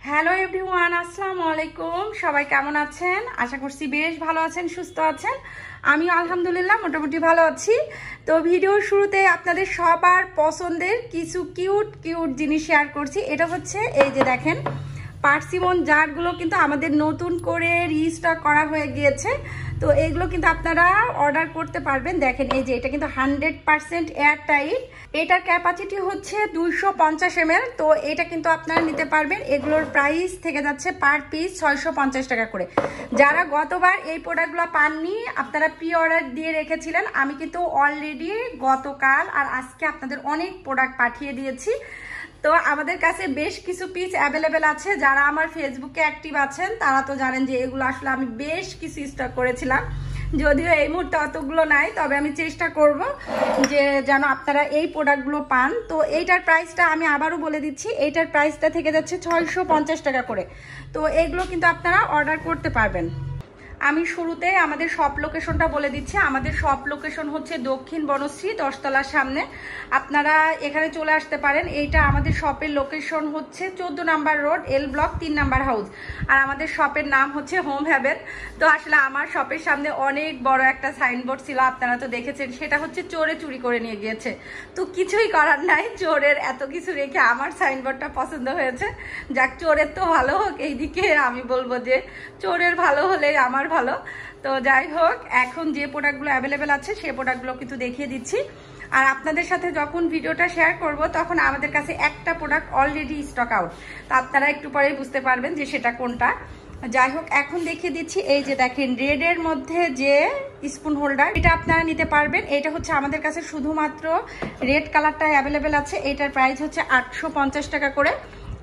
Hello everyone, আসসালামু আলাইকুম। সবাই কেমন আছেন? আশা করছি বেশ ভালো আছেন, সুস্থ আছেন। আমি আলহামদুলিল্লাহ মোটামুটি ভালো আছি। তো ভিডিওর শুরুতে আপনাদের সবার পছন্দের কিছু কিউট কিউট জিনিস শেয়ার করছি। এটা হচ্ছে এই যে দেখেন পার্সিমন জারগুলো কিন্তু আমাদের নতুন করে রিস্টক করা হয়ে গিয়েছে। তো এইগুলো কিন্তু আপনারা অর্ডার করতে পারবেন। দেখেন এই যে এটা কিন্তু 100% এয়ার টাইট। এটার ক্যাপাসিটি হচ্ছে 250 ml। তো এটা কিন্তু আপনারা নিতে পারবেন। এগুলোর প্রাইস থেকে যাচ্ছে পার পিস 650 টাকা করে। যারা গতবার এই প্রোডাক্টগুলো পাননি, আপনারা প্রি অর্ডার দিয়ে রেখেছিলেন, আমি কিন্তু অলরেডি গতকাল আর আজকে আপনাদের অনেক প্রোডাক্ট পাঠিয়ে দিয়েছি। তো আমাদের কাছে বেশ কিছু পিস অ্যাভেলেবেল আছে। যারা আমার ফেসবুকে অ্যাক্টিভ আছেন তারা তো জানেন যে এগুলো আসলে আমি বেশ কিছু স্টক করেছিলাম। যদিও এই মুহূর্তে অতগুলো নাই, তবে আমি চেষ্টা করব যে যেন আপনারা এই প্রোডাক্টগুলো পান। তো এইটার প্রাইসটা আমি আবারও বলে দিচ্ছি, এইটার প্রাইসটা থেকে যাচ্ছে 650 টাকা করে। তো এগুলো কিন্তু আপনারা অর্ডার করতে পারবেন। আমি শুরুতে আমাদের শপ লোকেশনটা বলে দিচ্ছি। আমাদের শপ লোকেশন হচ্ছে দক্ষিণ বনশ্রী 10 তলার সামনে। আপনারা এখানে চলে আসতে পারেন। এইটা আমাদের শপের লোকেশন হচ্ছে 14 number road, L block 3 number house. আর আমাদের শপের নাম হচ্ছে হোম হ্যাভেন। তো আসলে আমার শপের সামনে অনেক বড় একটা সাইনবোর্ড ছিল, আপনারা তো দেখেছেন। সেটা হচ্ছে চোরে চুরি করে নিয়ে গিয়েছে। তো কিছুই করার নাই, চোরের এত কিছু রেখে আমার সাইনবোর্ডটা পছন্দ হয়েছে। যাক, চোরের তো ভালো হোক, এইদিকে আমি বলবো যে চোরের ভালো হলে আমার ভালো। তো যাই হোক, এখন যে প্রোডাক্টগুলো অ্যাভেলেবেল আছে সেই প্রোডাক্টগুলো কিন্তু দেখিয়ে দিচ্ছি। আর আপনাদের সাথে যখন ভিডিওটা শেয়ার করব তখন আমাদের কাছে একটা প্রোডাক্ট অলরেডি স্টক আউট। তো আপনারা একটু পরেই বুঝতে পারবেন যে সেটা কোনটা। যাই হোক, এখন দেখিয়ে দিচ্ছি। এই যে দেখেন রেডের মধ্যে যে স্পুন হোল্ডার, এটা আপনারা নিতে পারবেন। এটা হচ্ছে আমাদের কাছে শুধুমাত্র রেড কালারটা অ্যাভেলেবেল আছে। এটার প্রাইস হচ্ছে 850 টাকা করে।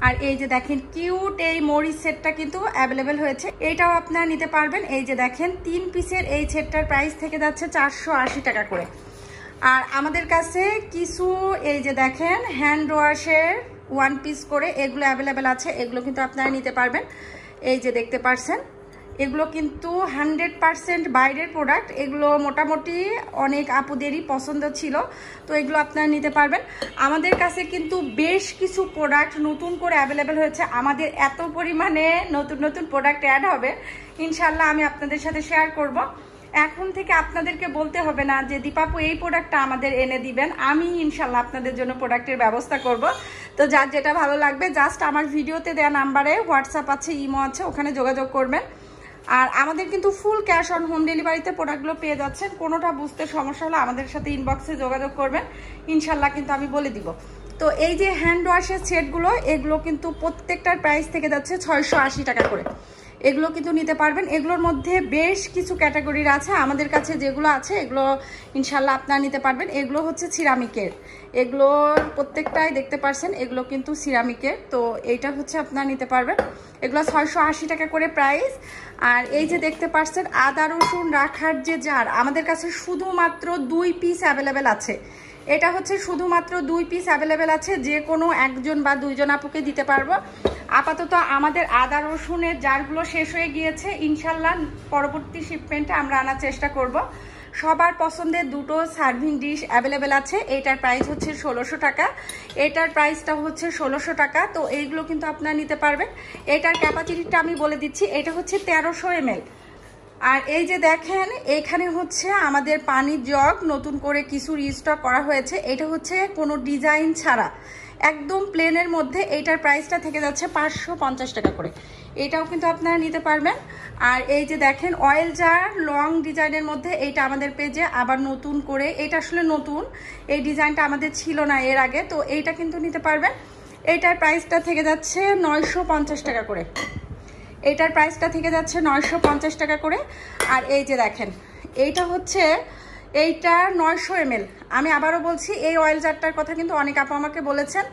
আর এই যে দেখেন কিউট এই মরিচ সেটটা কিন্তু অ্যাভেলেবেল হয়েছে, এটাও আপনারা নিতে পারবেন। এই যে দেখেন 3 পিসের এই সেটটার প্রাইস থেকে যাচ্ছে 480 টাকা করে। আর আমাদের কাছে কিছু এই যে দেখেন হ্যান্ড ওয়াশের 1 পিস করে এগুলো অ্যাভেলেবেল আছে। এগুলো কিন্তু আপনারা নিতে পারবেন। এই যে দেখতে পাচ্ছেন, এগুলো কিন্তু 100% বাইরের প্রোডাক্ট। এগুলো মোটামুটি অনেক আপুদেরই পছন্দ ছিল। তো এগুলো আপনারা নিতে পারবেন। আমাদের কাছে কিন্তু বেশ কিছু প্রোডাক্ট নতুন করে অ্যাভেলেবেল হয়েছে। আমাদের এত পরিমাণে নতুন নতুন প্রোডাক্ট অ্যাড হবে, ইনশাল্লাহ আমি আপনাদের সাথে শেয়ার করব। এখন থেকে আপনাদেরকে বলতে হবে না যে দীপাপু এই প্রোডাক্টটা আমাদের এনে দিবেন। আমি ইনশাল্লাহ আপনাদের জন্য প্রোডাক্টের ব্যবস্থা করব। তো যার যেটা ভালো লাগবে জাস্ট আমার ভিডিওতে দেওয়া নাম্বারে হোয়াটসঅ্যাপ আছে, ইমো আছে, ওখানে যোগাযোগ করবেন। আর আমাদের কিন্তু ফুল ক্যাশ অন হোম ডেলিভারিতে প্রোডাক্টগুলো পেয়ে যাচ্ছেন। কোনোটা বুঝতে সমস্যা হলে আমাদের সাথে ইনবক্সে যোগাযোগ করবেন, ইনশাল্লাহ কিন্তু আমি বলে দিব। তো এই যে হ্যান্ড ওয়াশের সেটগুলো, এগুলো কিন্তু প্রত্যেকটার প্রাইস থেকে যাচ্ছে 680 টাকা করে। এগুলো কিন্তু নিতে পারবেন। এগুলোর মধ্যে বেশ কিছু ক্যাটাগরির আছে। আমাদের কাছে যেগুলো আছে এগুলো ইনশাল্লাহ আপনারা নিতে পারবেন। এগুলো হচ্ছে সিরামিকের, এগুলোর প্রত্যেকটাই দেখতে পাচ্ছেন এগুলো কিন্তু সিরামিকের। তো এইটা হচ্ছে আপনারা নিতে পারবেন। এগুলো 680 টাকা করে প্রাইস। আর এই যে দেখতে পাচ্ছেন আদা রসুন রাখার যে জার, আমাদের কাছে শুধুমাত্র 2 পিস অ্যাভেলেবেল আছে। এটা হচ্ছে শুধুমাত্র 2 পিস অ্যাভেলেবেল আছে। যে কোনো একজন বা দুইজন আপুকে দিতে পারবো। আপাতত আমাদের আদা রসুনের জারগুলো শেষ হয়ে গিয়েছে। ইনশাল্লাহ পরবর্তী শিপমেন্টে আমরা আনার চেষ্টা করব। সবার পছন্দের দুটো সার্ভিং ডিশ অ্যাভেলেবেল আছে। এইটার প্রাইস হচ্ছে 1600 টাকা, এটার প্রাইসটা হচ্ছে 1600 টাকা। তো এইগুলো কিন্তু আপনারা নিতে পারবেন। এটার ক্যাপাসিটিটা আমি বলে দিচ্ছি, এটা হচ্ছে 1300 ml। আর এই যে দেখেন এখানে হচ্ছে আমাদের পানির জগ নতুন করে কিছু রিস্টক করা হয়েছে। এটা হচ্ছে কোনো ডিজাইন ছাড়া একদম প্লেনের মধ্যে। এইটার প্রাইসটা থেকে যাচ্ছে 550 টাকা করে। এটাও কিন্তু আপনারা নিতে পারবেন। আর এই যে দেখেন অয়েল জার লং ডিজাইনের মধ্যে, এইটা আমাদের পেজে আবার নতুন করে, এটা আসলে নতুন, এই ডিজাইনটা আমাদের ছিল না এর আগে। তো এইটা কিন্তু নিতে পারবেন। এইটার প্রাইসটা থেকে যাচ্ছে 950 টাকা করে। এইটার প্রাইসটা থেকে যাচ্ছে 950 টাকা করে। আর এই যে দেখেন এইটা হচ্ছে এইটা 900 ml। আমি আবারও বলছি, এই অয়েল জারটার কথা কিন্তু অনেক আপু আমাকে বলেছেন।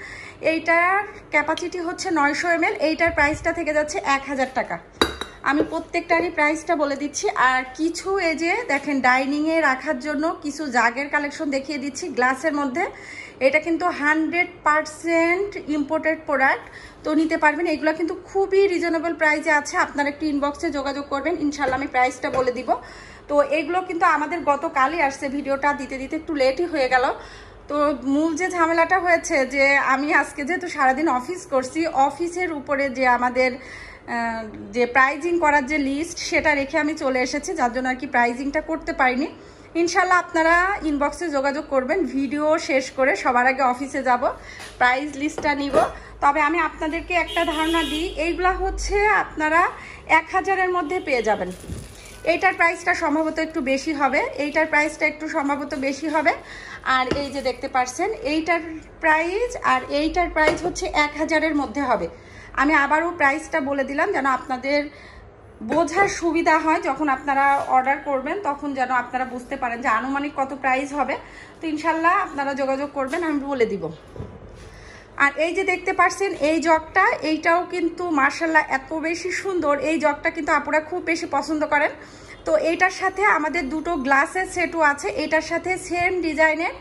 এইটার ক্যাপাসিটি হচ্ছে 900 ml। এইটার প্রাইসটা থেকে যাচ্ছে 1000 টাকা। আমি প্রত্যেকটারই প্রাইসটা বলে দিচ্ছি। আর কিছু এই যে দেখেন ডাইনিংয়ে রাখার জন্য কিছু জাগের কালেকশন দেখিয়ে দিচ্ছি গ্লাসের মধ্যে। এটা কিন্তু 100% ইম্পোর্টেড প্রোডাক্ট। তো নিতে পারবেন। এগুলো কিন্তু খুবই রিজনেবল প্রাইসে আছে। আপনারা একটু ইনবক্সে যোগাযোগ করবেন, ইনশাল্লাহ আমি প্রাইসটা বলে দিব। তো এগুলো কিন্তু আমাদের গতকালই আসছে, ভিডিওটা দিতে দিতে একটু লেটই হয়ে গেল। তো মূল যে ঝামেলাটা হয়েছে যে আমি আজকে যেহেতু সারাদিন অফিস করছি, অফিসের উপরে যে আমাদের যে প্রাইজিং করার যে লিস্ট সেটা রেখে আমি চলে এসেছি, যার জন্য আর কি প্রাইজিংটা করতে পারিনি। ইনশাল্লাহ আপনারা ইনবক্সে যোগাযোগ করবেন, ভিডিও শেষ করে সবার আগে অফিসে যাব, প্রাইস লিস্টটা নিব। তবে আমি আপনাদেরকে একটা ধারণা দিই, এইগুলা হচ্ছে আপনারা 1000-এর মধ্যে পেয়ে যাবেন। এইটার প্রাইসটা সম্ভবত একটু বেশি হবে, এইটার প্রাইসটা একটু সম্ভবত বেশি হবে। আর এই যে দেখতে পাচ্ছেন এইটার প্রাইস আর এইটার প্রাইস হচ্ছে 1000-এর মধ্যে হবে। আমি আবারও প্রাইসটা বলে দিলাম যেন আপনাদের বোঝার সুবিধা হয়, যখন আপনারা অর্ডার করবেন তখন যেন আপনারা বুঝতে পারেন যে আনুমানিক কত প্রাইস হবে। তো ইনশাল্লাহ আপনারা যোগাযোগ করবেন, আমি বলে দিব। আর এই যে দেখতে পাচ্ছেন এই জগটা, এইটাও কিন্তু মাশাআল্লাহ এত বেশি সুন্দর। এই জগটা কিন্তু আপুরা খুব বেশি পছন্দ করেন। তো এইটার সাথে আমাদের দুটো গ্লাসের সেটও আছে, এটার সাথে সেম ডিজাইনের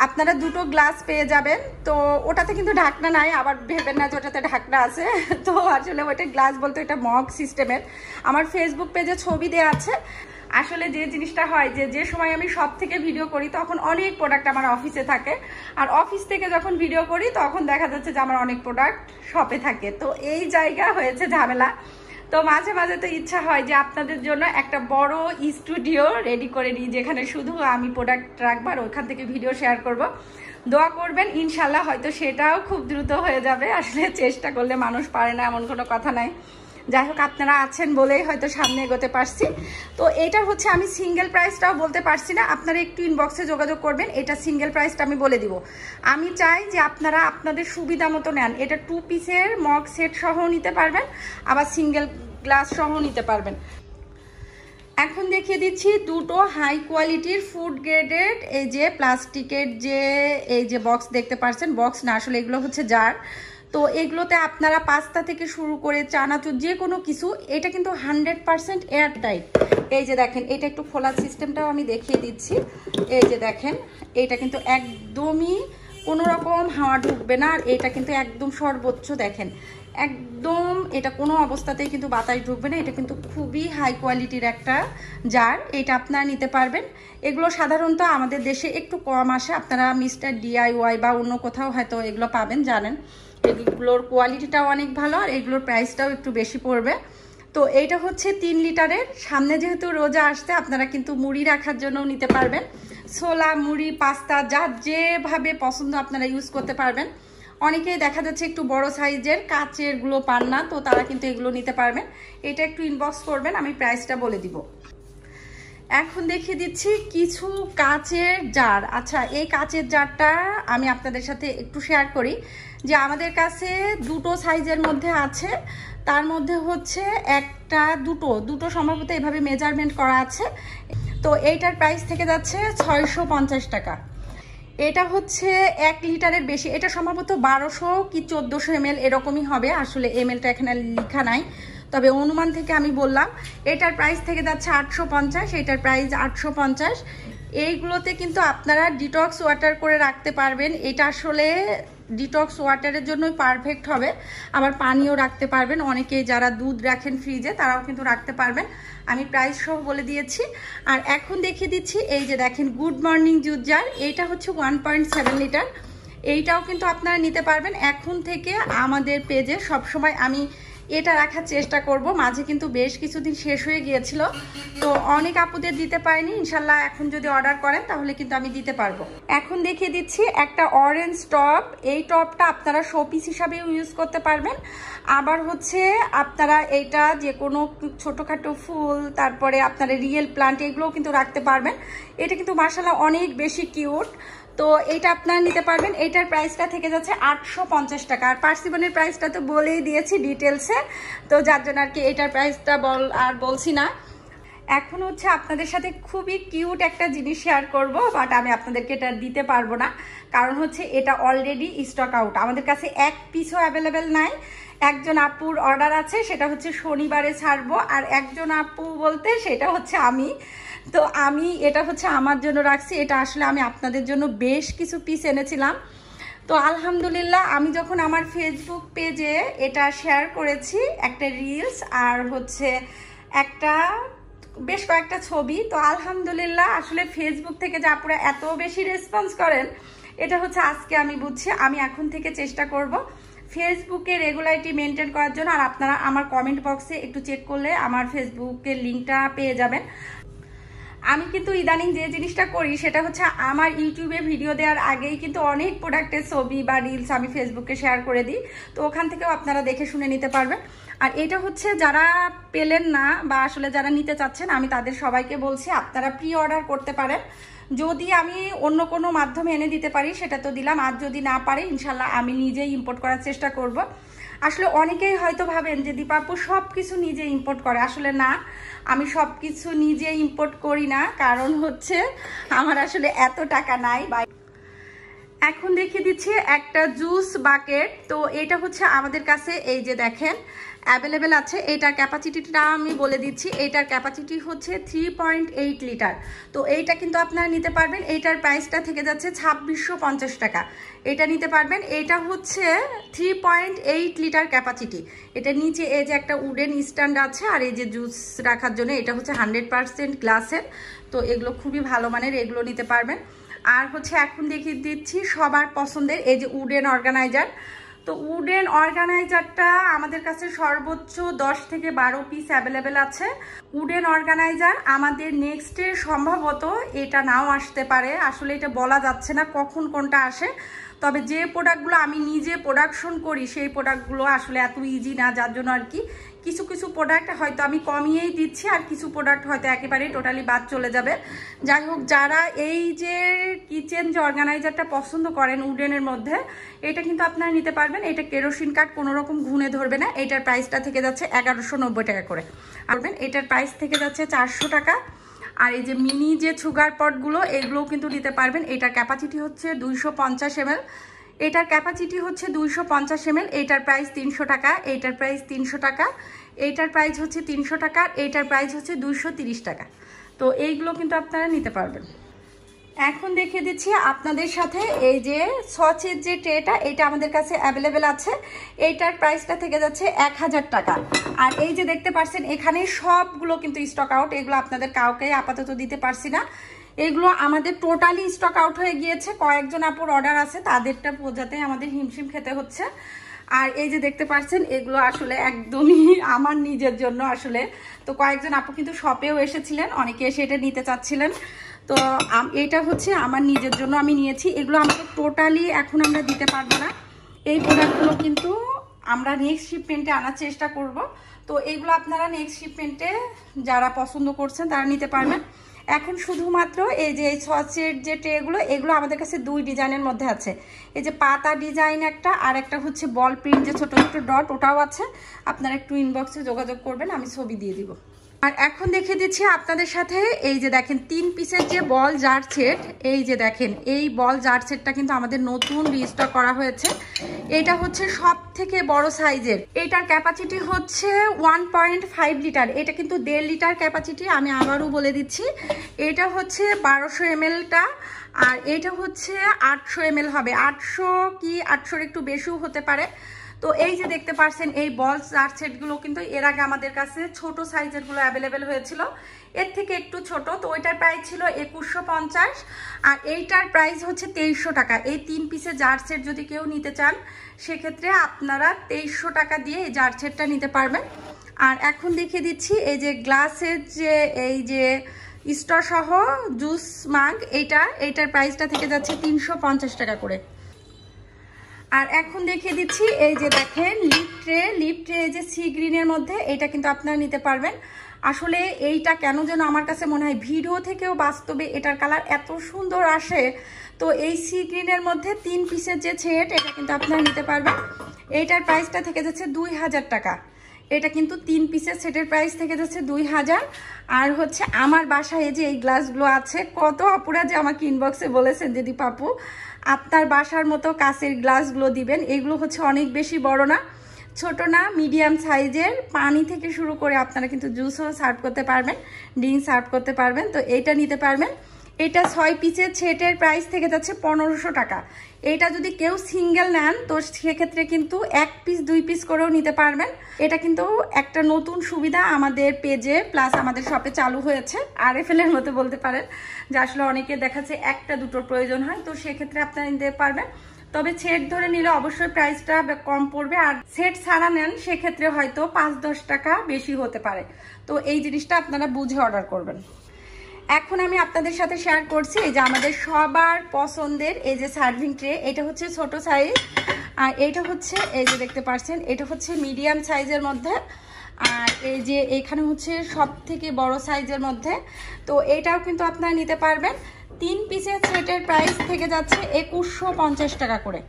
আপনারা দুটো গ্লাস পেয়ে যাবেন। তো ওটাতে কিন্তু ঢাকনা নাই, আবার ভেবেন না যে ওটাতে ঢাকনা আছে। তো আসলে ওটা গ্লাস বলতে এটা মগ সিস্টেমের। আমার ফেসবুক পেজে ছবি দেওয়া আছে। আসলে যে জিনিসটা হয় যে সময় আমি সব থেকে ভিডিও করি তখন অনেক প্রোডাক্ট আমার অফিসে থাকে, আর অফিস থেকে যখন ভিডিও করি তখন দেখা যাচ্ছে যে আমার অনেক প্রোডাক্ট শপে থাকে। তো এই জায়গা হয়েছে ঝামেলা। তো মাঝে মাঝে তো ইচ্ছা হয় যে আপনাদের জন্য একটা বড় স্টুডিও রেডি করে নিই, যেখানে শুধু আমি প্রোডাক্ট রাখবো আর ওখান থেকে ভিডিও শেয়ার করব। দোয়া করবেন, ইনশাল্লাহ হয়তো সেটাও খুব দ্রুত হয়ে যাবে। আসলে চেষ্টা করলে মানুষ পারে না এমন কোনো কথা নাই। যাই হোক, আপনারা আছেন বলেই হয়তো সামনে এগোতে পারছি। তো এটা হচ্ছে আমি সিঙ্গেল প্রাইসটাও বলতে পারছি না, আপনারা একটু ইনবক্সে যোগাযোগ করবেন, এটা সিঙ্গেল প্রাইসটা আমি বলে দিব। আমি চাই যে আপনারা আপনাদের সুবিধা মতো নেন। এটা 2 পিসের মগ সেট সহ নিতে পারবেন, আবার সিঙ্গেল গ্লাস সহ নিতে পারবেন। এখন দেখিয়ে দিচ্ছি দুটো হাই কোয়ালিটির ফুড গ্রেডেড এই যে প্লাস্টিকের যে এই যে বক্স দেখতে পাচ্ছেন, বক্স না আসলে এগুলো হচ্ছে জার। তো এগুলোতে আপনারা পাস্তা থেকে শুরু করে চানাচুর যে কোনো কিছু, এটা কিন্তু 100% এয়ার টাইট। এই যে দেখেন, এটা একটু খোলার সিস্টেমটাও আমি দেখিয়ে দিচ্ছি। এই যে দেখেন, এটা কিন্তু একদমই কোনো রকম হাওয়া ঢুকবে না। আর এটা কিন্তু একদম সর্বোচ্চ দেখেন, একদম এটা কোনো অবস্থাতেই কিন্তু বাতাস ঢুকবে না। এটা কিন্তু খুবই হাই কোয়ালিটির একটা জার, এটা আপনারা নিতে পারবেন। এগুলো সাধারণত আমাদের দেশে একটু কম আসে, আপনারা মিস্টার DIY বা অন্য কোথাও হয়তো এগুলো পাবেন, জানেন। এগুলোর কোয়ালিটিটাও অনেক ভালো, আর এগুলোর প্রাইসটাও একটু বেশি পড়বে। তো এইটা হচ্ছে 3 লিটারের। সামনে যেহেতু রোজা আসছে, আপনারা কিন্তু মুড়ি রাখার জন্য নিতে পারবেন। ছোলা, মুড়ি, পাস্তা যার যেভাবে পছন্দ আপনারা ইউজ করতে পারবেন। অনেকেই দেখা যাচ্ছে একটু বড় সাইজের কাচের গুলো পান না, তো তারা কিন্তু এগুলো নিতে পারবেন। এটা একটু ইনবক্স করবেন, আমি প্রাইসটা বলে দিব। এখন দেখিয়ে দিচ্ছি কিছু কাচের জার। আচ্ছা, এই কাচের জারটা আমি আপনাদের সাথে একটু শেয়ার করি যে আমাদের কাছে দুটো সাইজের মধ্যে আছে। তার মধ্যে হচ্ছে একটা দুটো সম্ভবত এভাবে মেজারমেন্ট করা আছে। তো এইটার প্রাইস থেকে যাচ্ছে 650 টাকা। এটা হচ্ছে 1 লিটারের বেশি, এটা সম্ভবত 1200 কি 1400 ml এরকমই হবে। আসলে mlটা এখানে লেখা নাই, তবে অনুমান থেকে আমি বললাম। এটার প্রাইস থেকে যাচ্ছে 850, এটার প্রাইস 850। এইগুলোতে কিন্তু আপনারা ডিটক্স ওয়াটার করে রাখতে পারবেন। এটা আসলে ডিটক্স ওয়াটারের জন্যই পারফেক্ট হবে। আবার পানিও রাখতে পারবেন, অনেকে যারা দুধ রাখেন ফ্রিজে তারাও কিন্তু রাখতে পারবেন। আমি প্রাইস সহ বলে দিয়েছি। আর এখন দেখিয়ে দিচ্ছি এই যে দেখেন গুড মর্নিং জুস জার, এইটা হচ্ছে 1.7 লিটার। এইটাও কিন্তু আপনারা নিতে পারবেন। এখন থেকে আমাদের পেজে সবসময় আমি এটা রাখার চেষ্টা করব। মাঝে কিন্তু বেশ কিছুদিন শেষ হয়ে গিয়েছিল, তো অনেক আপুদের দিতে পারিনি। ইনশাল্লাহ এখন যদি অর্ডার করেন তাহলে কিন্তু আমি দিতে পারবো। এখন দেখিয়ে দিচ্ছি একটা অরেঞ্জ টপ। এই টপটা আপনারা শোপিস হিসাবেও ইউজ করতে পারবেন, আবার হচ্ছে আপনারা এইটা যে কোনো ছোটোখাটো ফুল, তারপরে আপনারা রিয়েল প্লান্ট এগুলোও কিন্তু রাখতে পারবেন। এটা কিন্তু মাশাআল্লাহ অনেক বেশি কিউট। তো এটা আপনারা নিতে পারবেন। এটার প্রাইসটা থেকে যাচ্ছে 850 টাকা। আর পার্সিবনের প্রাইসটা তো বলেই দিয়েছি ডিটেলসে, তো যার জন্য আর কি এটার প্রাইসটা বলছি না। এখন হচ্ছে আপনাদের সাথে খুবই কিউট একটা জিনিস শেয়ার করব, বাট আমি আপনাদেরকে এটা দিতে পারবো না, কারণ হচ্ছে এটা অলরেডি স্টক আউট। আমাদের কাছে 1 পিসও অ্যাভেলেবেল নাই। একজন আপুর অর্ডার আছে, সেটা হচ্ছে শনিবারে ছাড়বো। আর একজন আপু বলতে সেটা হচ্ছে আমি। তো আমি এটা হচ্ছে আমার জন্য রাখছি। এটা আসলে আমি আপনাদের জন্য বেশ কিছু পিস এনেছিলাম। তো আলহামদুলিল্লাহ, আমি যখন আমার ফেসবুক পেজে এটা শেয়ার করেছি একটা রিলস আর হচ্ছে একটা বেশ কয়েকটা ছবি, তো আলহামদুলিল্লাহ আসলে ফেসবুক থেকে যে আপনারা এত বেশি রেসপন্স করেন এটা হচ্ছে আজকে আমি বুঝছি। আমি এখন থেকে চেষ্টা করব ফেসবুকে রেগুলারিটি মেনটেন করার জন্য। আর আপনারা আমার কমেন্ট বক্সে একটু চেক করলে আমার ফেসবুকের লিঙ্কটা পেয়ে যাবেন। আমি কিন্তু ইদানিং যে জিনিসটা করি সেটা হচ্ছে আমার ইউটিউবে ভিডিও দেওয়ার আগেই কিন্তু অনেক প্রোডাক্টের ছবি বা রিলস আমি ফেসবুকে শেয়ার করে দিই, তো ওখান থেকেও আপনারা দেখে শুনে নিতে পারবেন। আর এটা হচ্ছে যারা পেলেন না বা আসলে যারা নিতে চাচ্ছেন, আমি তাদের সবাইকে বলছি আপনারা প্রি অর্ডার করতে পারেন। যদি আমি অন্য কোনো মাধ্যমে এনে দিতে পারি সেটা তো দিলাম, আর যদি না পারি ইনশাল্লাহ আমি নিজেই ইম্পোর্ট করার চেষ্টা করব। আসলে অনেকেই হয়তো ভাবেন যে দীপাপু সব কিছু নিজে ইম্পোর্ট করে, আসলে না, আমি সব কিছু নিজে ইম্পোর্ট করি না, কারণ হচ্ছে আমার আসলে এত টাকা নাই। বা এখন দেখিয়ে দিচ্ছি একটা জুস বাকেট। তো এটা হচ্ছে আমাদের কাছে এই যে দেখেন অ্যাভেলেবেল আছে। এইটার ক্যাপাসিটিটা আমি বলে দিচ্ছি, এইটার ক্যাপাসিটি হচ্ছে 3.8 লিটার। তো এইটা কিন্তু আপনারা নিতে পারবেন। এইটার প্রাইসটা থেকে যাচ্ছে 2650 টাকা। এটা নিতে পারবেন। এটা হচ্ছে 3.8 লিটার ক্যাপাসিটি। এটা নিচে এই যে একটা উডেন স্ট্যান্ড আছে, আর এই যে জুস রাখার জন্য এটা হচ্ছে 100% গ্লাসের। তো এগুলো খুবই ভালো মানের, এগুলো নিতে পারবেন। আর হচ্ছে এখন দেখিয়ে দিচ্ছি সবার পছন্দের এই যে উডেন অর্গানাইজার। তো উডেন অর্গানাইজারটা আমাদের কাছে সর্বোচ্চ 10 থেকে 12 পিস অ্যাভেলেবেল আছে। উডেন অর্গানাইজার আমাদের নেক্সটে সম্ভবত এটা নাও আসতে পারে, আসলে এটা বলা যাচ্ছে না কখন কোনটা আসে। তবে যে প্রোডাক্টগুলো আমি নিজে প্রোডাকশন করি সেই প্রোডাক্টগুলো আসলে এত ইজি না, যার জন্য আর কি কিছু কিছু প্রোডাক্ট হয়তো আমি কমিয়েই দিচ্ছি, আর কিছু প্রোডাক্ট হয়তো একেবারেই টোটালি বাদ চলে যাবে। যাই হোক, যারা এই যে কিচেন যে অর্গানাইজারটা পছন্দ করেন উডেনের মধ্যে, এটা কিন্তু আপনারা নিতে পারবেন। এটা কেরোসিন কাঠ কোনো রকম ঘুণে ধরবে না। এটার প্রাইসটা থেকে যাচ্ছে 1190 টাকা করে। পারবেন এটার প্রাইস থেকে যাচ্ছে 400 টাকা। আর এই যে মিনি যে সুগার পটগুলো, এগুলোও কিন্তু নিতে পারবেন। এটার ক্যাপাসিটি হচ্ছে 250 ml। এটার ক্যাপাসিটি হচ্ছে 250 ml। এইটার প্রাইস 300 টাকা। এইটার প্রাইস 300 টাকা। এইটার প্রাইস হচ্ছে 300 টাকা। এইটার প্রাইস হচ্ছে 230 টাকা। তো এইগুলো কিন্তু আপনারা নিতে পারবেন। এখন দেখিয়ে দিচ্ছি আপনাদের সাথে এই যে সসের যে ট্রেটা, এটা আমাদের কাছে অ্যাভেলেবেল আছে। এইটার প্রাইসটা থেকে যাচ্ছে 1000 টাকা। আর এই যে দেখতে পাচ্ছেন এখানে সবগুলো কিন্তু স্টক আউট। এগুলো আপনাদের কাউকে আপাতত দিতে পারছি না, এগুলো আমাদের টোটালি স্টক আউট হয়ে গিয়েছে। কয়েকজন আপুর অর্ডার আছে, তাদেরটা বোঝাতে আমাদের হিমশিম খেতে হচ্ছে। আর এই যে দেখতে পাচ্ছেন এগুলো আসলে একদমই আমার নিজের জন্য আসলে। তো কয়েকজন আপু কিন্তু শপেও এসেছিলেন, অনেকে এসে এটা নিতে চাচ্ছিলেন। তো এটা হচ্ছে আমার নিজের জন্য আমি নিয়েছি। এগুলো আমাদের টোটালি এখন আমরা দিতে পারবো না। এই প্রোডাক্টগুলো কিন্তু আমরা নেক্সট শিপমেন্টে আনার চেষ্টা করব। তো এইগুলো আপনারা নেক্সট শিপমেন্টে যারা পছন্দ করছেন তারা নিতে পারবেন। এখন শুধুমাত্র এই যে সসের যে ট্রেগুলো, এগুলো আমাদের কাছে 2 ডিজাইনের মধ্যে আছে। এই যে পাতা ডিজাইন একটা, আর একটা হচ্ছে বল প্রিন্ট যে ছোট ছোট ডট, ওটাও আছে। আপনারা একটু ইনবক্সে যোগাযোগ করবেন, আমি ছবি দিয়ে দিব। আর এখন দেখিয়ে দিচ্ছি আপনাদের সাথে এই যে দেখেন 3 পিসের যে বল জার সেট। এই যে দেখেন এই বল জার সেটটা কিন্তু আমাদের নতুন রিস্টক করা হয়েছে। এটা হচ্ছে সব থেকে বড় সাইজের। এটার ক্যাপাসিটি হচ্ছে 1.5 লিটার। এটা কিন্তু 1.5 লিটার ক্যাপাসিটি। আমি আবারও বলে দিচ্ছি, এটা হচ্ছে 1200 ml-টা, আর এটা হচ্ছে 800 ml হবে। 800 কি 800-র একটু বেশিও হতে পারে। তো এই যে দেখতে পাচ্ছেন এই বল জার সেটগুলো কিন্তু এর আগে আমাদের কাছে ছোট সাইজের গুলো অ্যাভেলেবেল হয়েছিল, এর থেকে একটু ছোট। তো ওইটার প্রাইস ছিল 2150, আর এইটার প্রাইস হচ্ছে 2300 টাকা। এই 3 পিসের জার সেট যদি কেউ নিতে চান সেক্ষেত্রে আপনারা 2300 টাকা দিয়ে এই জার সেটটা নিতে পারবেন। আর এখন দেখিয়ে দিচ্ছি এই যে গ্লাসের যে এই যে স্ট্র সহ জুস মাগ, এইটার প্রাইসটা থেকে যাচ্ছে 350 টাকা করে। আর এখন দেখিয়ে দিচ্ছি এই যে দেখেন লিপ ট্রে এই যে সি গ্রিনের মধ্যে, এটা কিন্তু আপনারা নিতে পারবেন। আসলে এইটা কেন যেন আমার কাছে মনে হয় ভিডিও থেকেও বাস্তবে এটার কালার এত সুন্দর আসে। তো এই সি গ্রিনের মধ্যে 3 পিসের যে সেট, এটা কিন্তু আপনারা নিতে পারবেন। এইটার প্রাইসটা থেকে যাচ্ছে 2000 টাকা। এটা কিন্তু 3 পিসের সেটের প্রাইস থেকে যাচ্ছে 2000। আর হচ্ছে আমার বাসায় যে এই গ্লাসগুলো আছে, কত আপুরা যে আমাকে ইনবক্সে বলেছেন যে দীপাপু আপনার বাসার মতো কাঁচের গ্লাসগুলো দিবেন। এগুলো হচ্ছে অনেক বেশি বড় না, ছোট না, মিডিয়াম সাইজের। পানি থেকে শুরু করে আপনারা কিন্তু জুসও সার্ভ করতে পারবেন, ড্রিঙ্ক সার্ভ করতে পারবেন। তো এইটা নিতে পারবেন। এটা 6 পিসের সেটের প্রাইস থেকে যাচ্ছে 1500 টাকা। এটা যদি কেউ সিঙ্গেল নেন তো সেক্ষেত্রে কিন্তু 1 পিস 2 পিস করেও নিতে পারবেন। এটা কিন্তু একটা নতুন সুবিধা আমাদের পেজে প্লাস আমাদের শপে চালু হয়েছে, RFL এর মতো বলতে পারেন, যে আসলে অনেকে দেখাচ্ছে একটা দুটোর প্রয়োজন হয়, তো সেক্ষেত্রে আপনারা নিতে পারবেন। তবে সেট ধরে নিলে অবশ্যই প্রাইসটা কম পড়বে, আর সেট ছাড়া নেন সেক্ষেত্রে হয়তো 5-10 টাকা বেশি হতে পারে। তো এই জিনিসটা আপনারা বুঝে অর্ডার করবেন। এখন আমি আপনাদের সাথে শেয়ার করছি এই যে আমাদের সবার পছন্দের এই যে সার্ভিং ট্রে। এটা হচ্ছে ছোট সাইজ, আর এটা হচ্ছে এই যে দেখতে পাচ্ছেন এটা হচ্ছে মিডিয়াম সাইজের মধ্যে, আর এই যে এখানে হচ্ছে সব থেকে বড় সাইজের মধ্যে। তো এটাও কিন্তু আপনারা নিতে পারবেন। 3 পিসের সেটের প্রাইস থেকে যাচ্ছে 2150 টাকা করে।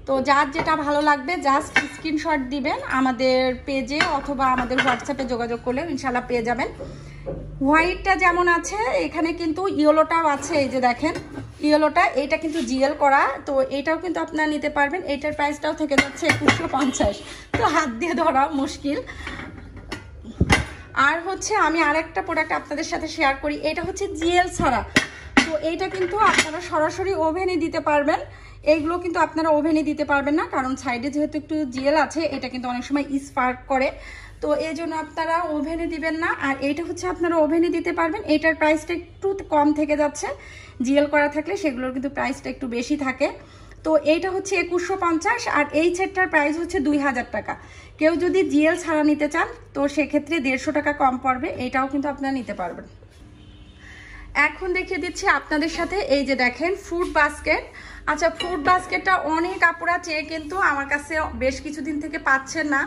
তো যার যেটা ভালো লাগবে জাস্ট স্ক্রিনশট দিবেন আমাদের পেজে অথবা আমাদের হোয়াটসঅ্যাপে যোগাযোগ করলে ইনশাল্লাহ পেয়ে যাবেন। হোয়াইটটা যেমন আছে এখানে কিন্তু ইয়েলোটাও আছে, এই যে দেখেন ইয়েলোটা, এটা কিন্তু জিএল করা, তো এটাও কিন্তু আপনারা নিতে পারবেন। এটার প্রাইসটাও থেকে যাচ্ছে 2150, তো হাত দিয়ে ধরা মুশকিল। আর হচ্ছে আমি আরেকটা প্রোডাক্ট আপনাদের সাথে শেয়ার করি, এটা হচ্ছে জিএল ছাড়া। তো এইটা কিন্তু আপনারা সরাসরি ওভেনে দিতে পারবেন। এইগুলো কিন্তু আপনারা ওভেনে দিতে পারবেন না, কারণ সাইডে যেহেতু একটু জিএল আছে এটা কিন্তু অনেক সময় স্পার্ক করে, তো এই জন্য আপনারা ওভেনে দিবেন না। আর এইটা হচ্ছে আপনারা ওভেনে দিতে পারবেন। এটার প্রাইসটা একটু কম থেকে যাচ্ছে, জিএল করা থাকলে সেগুলোর কিন্তু প্রাইসটা একটু বেশি থাকে। তো এইটা হচ্ছে 2150, আর এই সেটটার প্রাইস হচ্ছে 2000 টাকা। কেউ যদি জিএল ছাড়া নিতে চান তো সেক্ষেত্রে 150 টাকা কম পড়বে, এটাও কিন্তু আপনারা নিতে পারবেন। এখন দেখিয়ে দিচ্ছি আপনাদের সাথে এই যে দেখেন ফ্রুট বাস্কেট। আচ্ছা, ফ্রুট বাস্কেটটা অনেক আপুরা চেয়ে কিন্তু আমার কাছে বেশ কিছুদিন থেকে পাচ্ছেন না।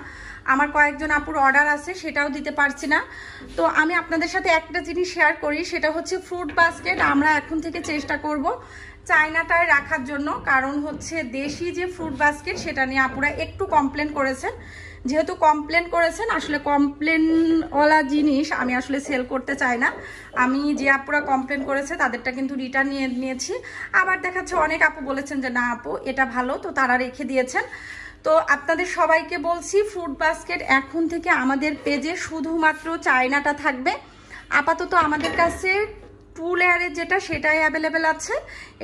আমার কয়েকজন আপুর অর্ডার আছে, সেটাও দিতে পারছি না। তো আমি আপনাদের সাথে একটা জিনিস শেয়ার করি, সেটা হচ্ছে ফ্রুট বাস্কেট আমরা এখন থেকে চেষ্টা করব চায়নাটায় রাখার জন্য, কারণ হচ্ছে দেশি যে ফ্রুট বাস্কেট সেটা নিয়ে আপুরা একটু কমপ্লেন করেছেন। যেহেতু কমপ্লেন করেছেন, আসলে কমপ্লেনওয়ালা জিনিস আমি আসলে সেল করতে চাই না। আমি যে আপুরা কমপ্লেন করেছে তাদেরটা কিন্তু রিটার্ন নিয়েছি। আবার দেখাচ্ছে অনেক আপু বলেছেন যে না আপু এটা ভালো, তো তারা রেখে দিয়েছেন। তো আপনাদের সবাইকে বলছি ফ্রুট বাস্কেট এখন থেকে আমাদের পেজে শুধুমাত্র চায়নাটা থাকবে। আপাতত আমাদের কাছে 2 লেয়ারের যেটা সেটাই অ্যাভেলেবেল আছে।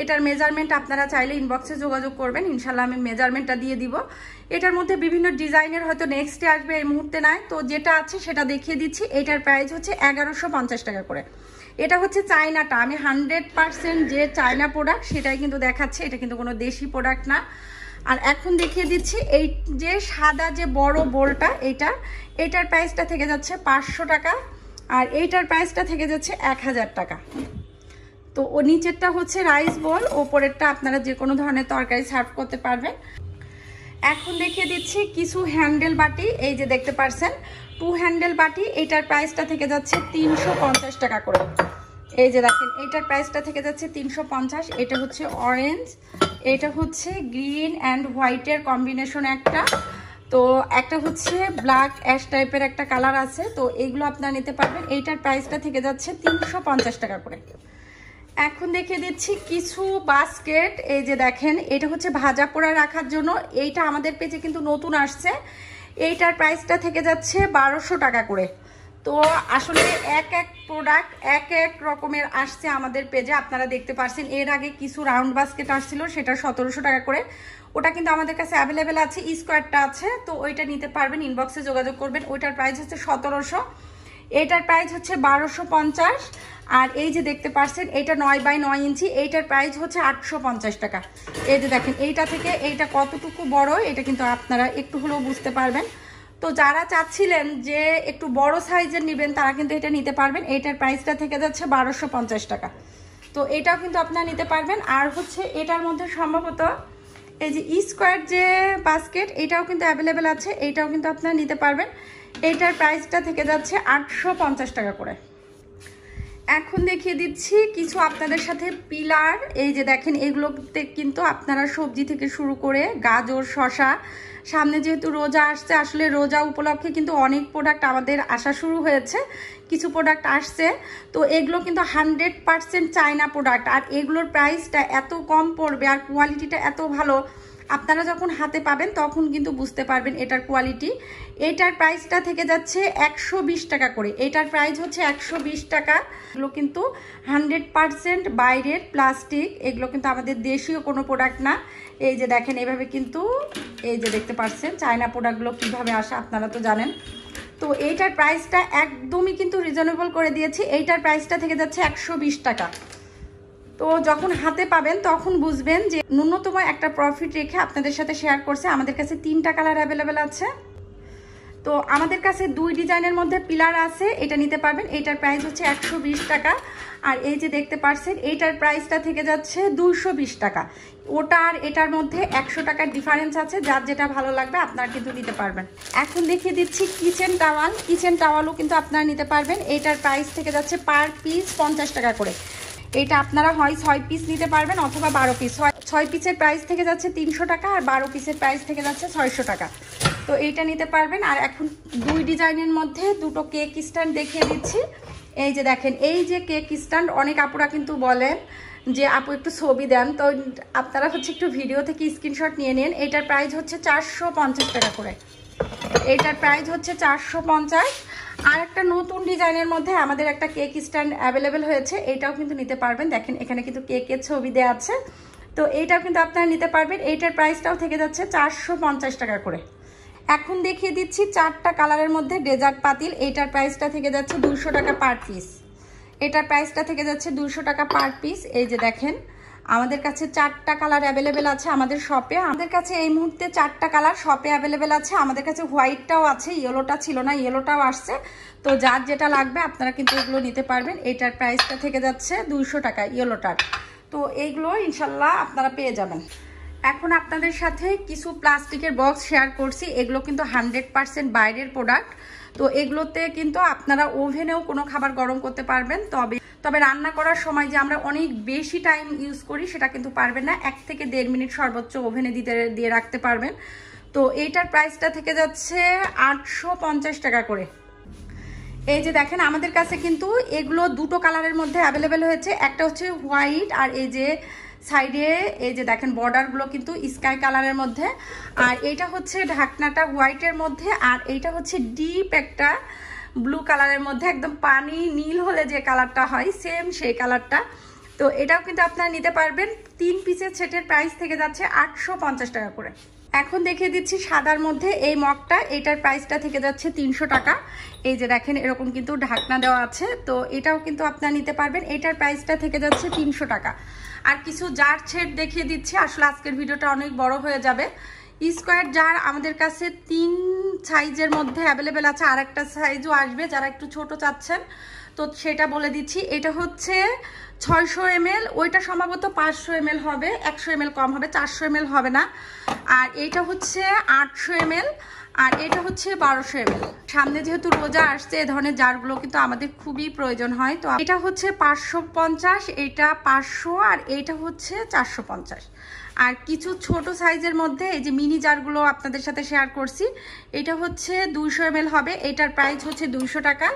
এটার মেজারমেন্ট আপনারা চাইলে ইনবক্সে যোগাযোগ করবেন, ইনশাল্লাহ আমি মেজারমেন্টটা দিয়ে দিব। এটার মধ্যে বিভিন্ন ডিজাইনের হয়তো নেক্সটে আসবে, এই মুহূর্তে নাই, তো যেটা আছে সেটা দেখিয়ে দিচ্ছি। এটার প্রাইস হচ্ছে 1150 টাকা করে। এটা হচ্ছে চায়নাটা, আমি 100% যে চায়না প্রোডাক্ট সেটাই কিন্তু দেখাচ্ছি, এটা কিন্তু কোনো দেশি প্রোডাক্ট না। আর এখন দেখিয়ে দিচ্ছি এই যে সাদা যে বড় বোলটা, এটার প্রাইসটা থেকে যাচ্ছে 500 টাকা, আর এইটার প্রাইসটা থেকে যাচ্ছে 1000 টাকা। তো ও নিচেরটা হচ্ছে রাইস বোল, ওপরেরটা আপনারা যে কোনো ধরনের তরকারি সার্ভ করতে পারবেন। এখন দেখিয়ে দিচ্ছি কিছু হ্যান্ডেল বাটি, এই যে দেখতে পাচ্ছেন 2 হ্যান্ডেল বাটি, এটার প্রাইসটা থেকে যাচ্ছে 350 টাকা করে। এই যে দেখেন এইটার প্রাইসটা থেকে যাচ্ছে 350। এটা হচ্ছে অরেঞ্জ, এটা হচ্ছে গ্রিন অ্যান্ড হোয়াইটের কম্বিনেশন একটা, তো একটা হচ্ছে ব্ল্যাক অ্যাশ টাইপের একটা কালার আছে, তো এইগুলো আপনারা নিতে পারবেন। এইটার প্রাইসটা থেকে যাচ্ছে 350 টাকা করে। এখন দেখিয়ে দিচ্ছি কিছু বাস্কেট, এই যে দেখেন এটা হচ্ছে ভাজা পোড়া রাখার জন্য, এইটা আমাদের পেজে কিন্তু নতুন আসছে। এইটার প্রাইসটা থেকে যাচ্ছে 1200 টাকা করে। তো আসলে এক এক প্রোডাক্ট এক এক রকমের আসছে আমাদের পেজে, আপনারা দেখতে পাচ্ছেন। এর আগে কিছু রাউন্ড বাস্কেট আসছিল, সেটা 1700 টাকা করে, ওটা কিন্তু আমাদের কাছে অ্যাভেলেবেল আছে। স্কোয়ারটা আছে, তো ওইটা নিতে পারবেন, ইনবক্সে যোগাযোগ করবেন। ওইটার প্রাইস হচ্ছে 1700, এটার প্রাইস হচ্ছে 1250। আর এই যে দেখতে পাচ্ছেন এটা 9x9 ইঞ্চি, এইটার প্রাইস হচ্ছে 850 টাকা। এই যে দেখেন এইটা থেকে এইটা কতটুকু বড়, এটা কিন্তু আপনারা একটু হলেও বুঝতে পারবেন। তো যারা চাচ্ছিলেন যে একটু বড় সাইজের নেবেন তারা কিন্তু এটা নিতে পারবেন। এইটার প্রাইসটা থেকে যাচ্ছে 1250 টাকা, তো এটাও কিন্তু আপনারা নিতে পারবেন। আর হচ্ছে এটার মধ্যে সম্ভবত এই যে স্কোয়ার যে বাস্কেট, এটাও কিন্তু অ্যাভেলেবেল আছে, এইটাও কিন্তু আপনারা নিতে পারবেন। এইটার প্রাইসটা থেকে যাচ্ছে 850 টাকা করে। এখন দেখিয়ে দিচ্ছি কিছু আপনাদের সাথে পিলার, এই যে দেখেন এগুলোতে কিন্তু আপনারা সবজি থেকে শুরু করে গাজর, শসা, সামনে যেহেতু রোজা আসছে, আসলে রোজা উপলক্ষে কিন্তু অনেক প্রোডাক্ট আমাদের আসা শুরু হয়েছে, কিছু প্রোডাক্ট আসছে। তো এগুলো কিন্তু 100% চায়না প্রোডাক্ট, আর এগুলোর প্রাইসটা এত কম পড়বে আর কোয়ালিটিটা এত ভালো, আপনারা যখন হাতে পাবেন তখন কিন্তু বুঝতে পারবেন এটার কোয়ালিটি। এটার প্রাইসটা থেকে যাচ্ছে 120 টাকা করে, এটার প্রাইস হচ্ছে 120 টাকা। এগুলো কিন্তু 100% বাইরের প্লাস্টিক, এগুলো কিন্তু আমাদের দেশীয় কোনো প্রোডাক্ট না। এই যে দেখেন এভাবে কিন্তু, এই যে দেখতে পাচ্ছেন চায়না প্রোডাক্টগুলো কীভাবে আসে আপনারা তো জানেন। তো এইটার প্রাইসটা একদমই কিন্তু রিজনেবল করে দিয়েছি, এইটার প্রাইসটা থেকে যাচ্ছে 120 টাকা। তো যখন হাতে পাবেন তখন বুঝবেন যে ন্যূনতম একটা প্রফিট রেখে আপনাদের সাথে শেয়ার করছে। আমাদের কাছে 3টা কালার অ্যাভেলেবেল আছে। তো আমাদের কাছে 2 ডিজাইনের মধ্যে পিলার আছে, এটা নিতে পারবেন। এইটার প্রাইস হচ্ছে 120 টাকা। আর এই যে দেখতে পাচ্ছেন এইটার প্রাইসটা থেকে যাচ্ছে 220 টাকা। ওটা আর এটার মধ্যে 100 টাকার ডিফারেন্স আছে, যার যেটা ভালো লাগবে আপনারা কিন্তু নিতে পারবেন। এখন দেখিয়ে দিচ্ছি কিচেন টাওয়াল। কিচেন টাওয়ালও কিন্তু আপনারা নিতে পারবেন। এইটার প্রাইস থেকে যাচ্ছে পার পিস 50 টাকা করে। এটা আপনারা হয় 6 পিস নিতে পারবেন অথবা 12 পিস। 6 পিসের প্রাইস থেকে যাচ্ছে 300 টাকা আর 12 পিসের প্রাইস থেকে যাচ্ছে 600 টাকা। তো এইটা নিতে পারবেন। আর এখন 2 ডিজাইনের মধ্যে দুটো কেক স্ট্যান্ড দেখিয়ে দিচ্ছি। এই যে দেখেন, এই যে কেক স্ট্যান্ড, অনেক আপুরা কিন্তু বলেন যে আপু একটু ছবি দেন, তো আপনারা হচ্ছে একটু ভিডিও থেকে স্ক্রিনশট নিয়ে নিন। এইটার প্রাইস হচ্ছে 450 টাকা করে। এইটার প্রাইস হচ্ছে 450। আর একটা নতুন ডিজাইনের মধ্যে আমাদের একটা কেক স্ট্যান্ড অ্যাভেলেবেল হয়েছে, এটাও কিন্তু নিতে পারবেন। দেখেন এখানে কিন্তু কেকের ছবি দেওয়া আছে, তো এইটাও কিন্তু আপনারা নিতে পারবেন। এইটার প্রাইসটাও থেকে যাচ্ছে 450 টাকা করে। এখন দেখিয়ে দিচ্ছি 4টা কালারের মধ্যে ডেজার্ট পাতিল। এইটার প্রাইসটা থেকে যাচ্ছে 200 টাকা পার পিস। এটার প্রাইসটা থেকে যাচ্ছে 200 টাকা পার পিস। এই যে দেখেন আমাদের কাছে 4টা কালার অ্যাভেলেবেল আছে আমাদের শপে। আমাদের কাছে এই মুহূর্তে 4টা কালার শপে অ্যাভেলেবেল আছে। আমাদের কাছে হোয়াইটটাও আছে, ইয়েলোটা ছিল না, ইয়েলোটাও আসছে। তো যার যেটা লাগবে আপনারা কিন্তু এগুলো নিতে পারবেন। এটার প্রাইসটা থেকে যাচ্ছে 200 টাকা ইয়েলোটার। তো এইগুলো ইনশাল্লাহ আপনারা পেয়ে যাবেন। এখন আপনাদের সাথে কিছু প্লাস্টিকের বক্স শেয়ার করছি, এগুলো কিন্তু 100% বাইরের প্রোডাক্ট। তো এগুলোতে কিন্তু আপনারা ওভেনেও কোনো খাবার গরম করতে পারবেন, তবে রান্না করার সময় যে আমরা অনেক বেশি টাইম ইউজ করি সেটা কিন্তু পারবেন না। 1 থেকে 1.5 মিনিট সর্বোচ্চ ওভেনে দিয়ে রাখতে পারবেন। তো এইটার প্রাইসটা থেকে যাচ্ছে 850 টাকা করে। এই যে দেখেন আমাদের কাছে কিন্তু এগুলো 2টো কালারের মধ্যে অ্যাভেলেবেল হয়েছে। একটা হচ্ছে হোয়াইট, আর এই যে সাইডে এই যে দেখেন বর্ডারগুলো কিন্তু স্কাই কালারের মধ্যে। আর এইটা হচ্ছে ঢাকনাটা হোয়াইটের মধ্যে, আর এইটা হচ্ছে ডিপ একটা ব্লু কালারের মধ্যে, একদম পানি নীল হলে যে কালারটা হয় সেম সেই কালারটা। তো এটাও কিন্তু আপনারা নিতে পারবেন। 3 পিসের সেটের প্রাইস থেকে যাচ্ছে 850 টাকা করে। এখন দেখিয়ে দিচ্ছি সাদার মধ্যে এই মগটা, এটার প্রাইসটা থেকে যাচ্ছে 300 টাকা। এই যে দেখেন এরকম কিন্তু ঢাকনা দেওয়া আছে, তো এটাও কিন্তু আপনারা নিতে পারবেন। এটার প্রাইসটা থেকে যাচ্ছে 300 টাকা। আর কিছু জার সেট দেখিয়ে দিচ্ছি, আসলে আজকের ভিডিওটা অনেক বড় হয়ে যাবে। স্কোয়ার জার আমাদের কাছে 3 সাইজের মধ্যে অ্যাভেলেবেল আছে, আর একটা সাইজও আসবে যারা একটু ছোট চাচ্ছেন তো সেটা বলে দিচ্ছি। এটা হচ্ছে 600 ml, ওইটা সম্ভবত 500 ml হবে, 100 ml কম হবে, 400 ml হবে না। আর এইটা হচ্ছে 800 ml, আর এটা হচ্ছে 1200 ml। সামনে যেহেতু রোজা আসছে এই ধরনের জারগুলো কিন্তু আমাদের খুবই প্রয়োজন হয়। তো এটা হচ্ছে 550, এটা 500, আর এইটা হচ্ছে 450। আর কিছু ছোট সাইজের মধ্যে এই যে মিনি জারগুলো আপনাদের সাথে শেয়ার করছি, এটা হচ্ছে 200 ml হবে। এটার প্রাইস হচ্ছে 200 টাকা।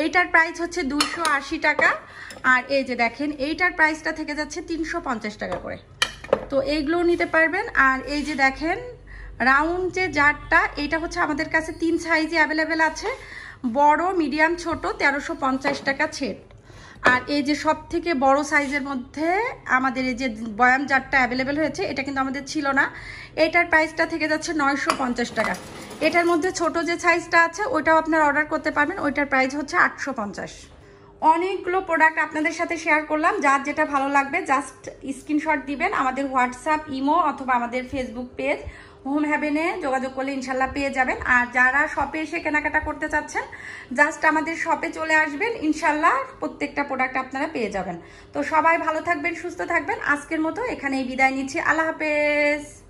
এইটার প্রাইস হচ্ছে 280 টাকা। আর এই যে দেখেন এইটার প্রাইসটা থেকে যাচ্ছে 350 টাকা করে। তো এইগুলোও নিতে পারবেন। আর এই যে দেখেন রাউন্ড যে জারটা, এটা হচ্ছে আমাদের কাছে 3 সাইজে অ্যাভেলেবেল আছে, বড়, মিডিয়াম, ছোট, 1350 টাকা সেট। আর এই যে সব থেকে বড় সাইজের মধ্যে আমাদের এই যে বয়াম জারটা অ্যাভেলেবেল হয়েছে, এটা কিন্তু আমাদের ছিল না। এটার প্রাইসটা থেকে যাচ্ছে 950 টাকা। এটার মধ্যে ছোট যে সাইজটা আছে ওইটাও আপনারা অর্ডার করতে পারবেন, ওইটার প্রাইস হচ্ছে 850। অনেকগুলো প্রোডাক্ট আপনাদের সাথে শেয়ার করলাম, যার যেটা ভালো লাগবে জাস্ট স্ক্রিনশট দিবেন। আমাদের হোয়াটসঅ্যাপ, ইমো অথবা আমাদের ফেসবুক পেজ হোম হ্যাভেনে যোগাযোগ করলে ইনশাল্লাহ পেয়ে যাবেন। আর যারা শপে এসে কেনাকাটা করতে চাচ্ছেন জাস্ট আমাদের শপে চলে আসবেন, ইনশাল্লাহ প্রত্যেকটা প্রোডাক্ট আপনারা পেয়ে যাবেন। তো সবাই ভালো থাকবেন, সুস্থ থাকবেন। আজকের মতো এখানেই বিদায় নিচ্ছি, আল্লাহ হাফেজ।